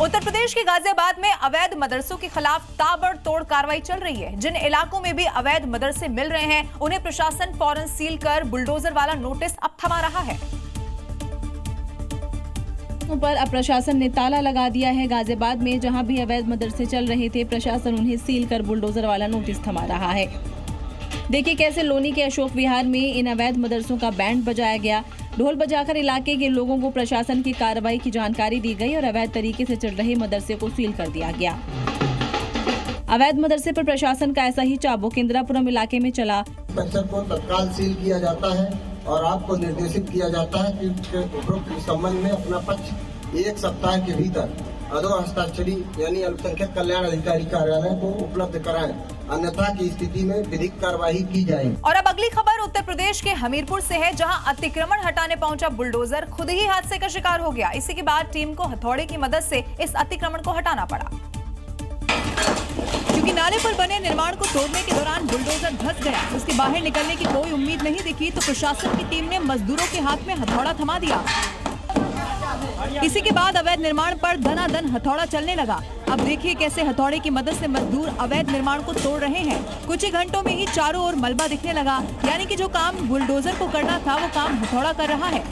उत्तर प्रदेश के गाजियाबाद में अवैध मदरसों के खिलाफ ताबड़तोड़ कार्रवाई चल रही है। जिन इलाकों में भी अवैध मदरसे मिल रहे हैं, उन्हें प्रशासन फौरन सील कर बुलडोजर वाला नोटिस अब थमा रहा है। पर अब प्रशासन ने ताला लगा दिया है। गाजियाबाद में जहां भी अवैध मदरसे चल रहे थे, प्रशासन उन्हें सील कर बुलडोजर वाला नोटिस थमा रहा है। देखिए कैसे लोनी के अशोक विहार में इन अवैध मदरसों का बैंड बजाया गया। ढोल बजाकर इलाके के लोगों को प्रशासन की कार्रवाई की जानकारी दी गई और अवैध तरीके से चल रहे मदरसे को सील कर दिया गया। अवैध मदरसे पर प्रशासन का ऐसा ही चाबुक इंदिरापुरम इलाके में चला। बच्चों को तत्काल सील किया जाता है और आपको निर्देशित किया जाता है कि उपरोक्त संबंध में अपना पक्ष 1 सप्ताह के भीतर अधो हस्ताक्षरी यानी अल्पसंख्यक कल्याण अधिकारी कार्यालय को उपलब्ध कराएं, अन्यथा की स्थिति में विधिक कार्रवाई की जाएगी। और अब अगली खबर उत्तर प्रदेश के हमीरपुर से है, जहां अतिक्रमण हटाने पहुंचा बुलडोजर खुद ही हादसे का शिकार हो गया। इसी के बाद टीम को हथौड़े की मदद से इस अतिक्रमण को हटाना पड़ा। क्योंकि नाले पर बने निर्माण को तोड़ने के दौरान बुलडोजर धंस गया। उसके बाहर निकलने की कोई उम्मीद नहीं दिखी तो प्रशासन की टीम ने मजदूरों के हाथ में हथौड़ा थमा दिया। इसी के बाद अवैध निर्माण पर धनाधन हथौड़ा चलने लगा। अब देखिए कैसे हथौड़े की मदद से मजदूर अवैध निर्माण को तोड़ रहे हैं। कुछ ही घंटों में ही चारों ओर मलबा दिखने लगा, यानी कि जो काम बुलडोजर को करना था वो काम हथौड़ा कर रहा है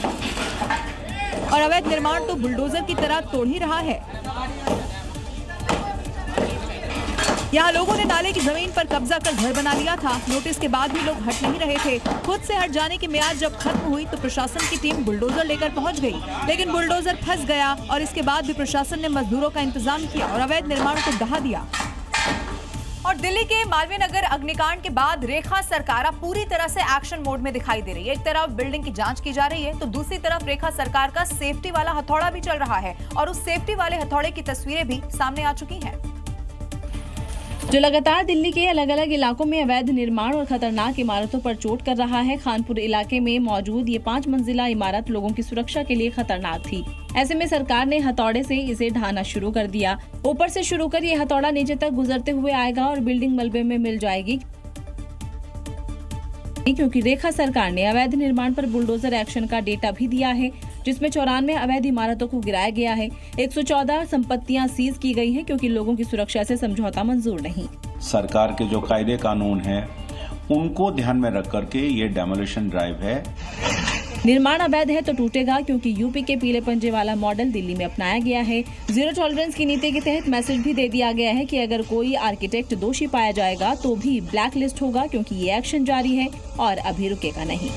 और अवैध निर्माण तो बुलडोजर की तरह तोड़ ही रहा है। यहाँ लोगों ने नाले की जमीन पर कब्जा कर घर बना लिया था। नोटिस के बाद भी लोग हट नहीं रहे थे। खुद से हट जाने की मियाद जब खत्म हुई तो प्रशासन की टीम बुलडोजर लेकर पहुंच गई, लेकिन बुलडोजर फंस गया और इसके बाद भी प्रशासन ने मजदूरों का इंतजाम किया और अवैध निर्माण को ढहा दिया। और दिल्ली के मालवीय नगर अग्निकांड के बाद रेखा सरकार अब पूरी तरह से एक्शन मोड में दिखाई दे रही है। एक तरफ बिल्डिंग की जांच की जा रही है तो दूसरी तरफ रेखा सरकार का सेफ्टी वाला हथौड़ा भी चल रहा है और उस सेफ्टी वाले हथौड़े की तस्वीरें भी सामने आ चुकी हैं, जो लगातार दिल्ली के अलग अलग इलाकों में अवैध निर्माण और खतरनाक इमारतों पर चोट कर रहा है। खानपुर इलाके में मौजूद ये 5 मंजिला इमारत लोगों की सुरक्षा के लिए खतरनाक थी। ऐसे में सरकार ने हथौड़े से इसे ढाना शुरू कर दिया। ऊपर से शुरू कर ये हथौड़ा नीचे तक गुजरते हुए आएगा और बिल्डिंग मलबे में मिल जाएगी, क्योंकि रेखा सरकार ने अवैध निर्माण पर बुलडोजर एक्शन का डेटा भी दिया है, जिसमें 94 अवैध इमारतों को गिराया गया है। 114 संपत्तियां सीज की गई हैं क्योंकि लोगों की सुरक्षा से समझौता मंजूर नहीं। सरकार के जो कायदे कानून हैं उनको ध्यान में रख करके ये डेमोलिशन ड्राइव है। निर्माण अवैध है तो टूटेगा, क्योंकि यूपी के पीले पंजे वाला मॉडल दिल्ली में अपनाया गया है। जीरो टॉलरेंस की नीति के तहत मैसेज भी दे दिया गया है कि अगर कोई आर्किटेक्ट दोषी पाया जाएगा तो भी ब्लैक लिस्ट होगा, क्योंकि ये एक्शन जारी है और अभी रुकेगा नहीं।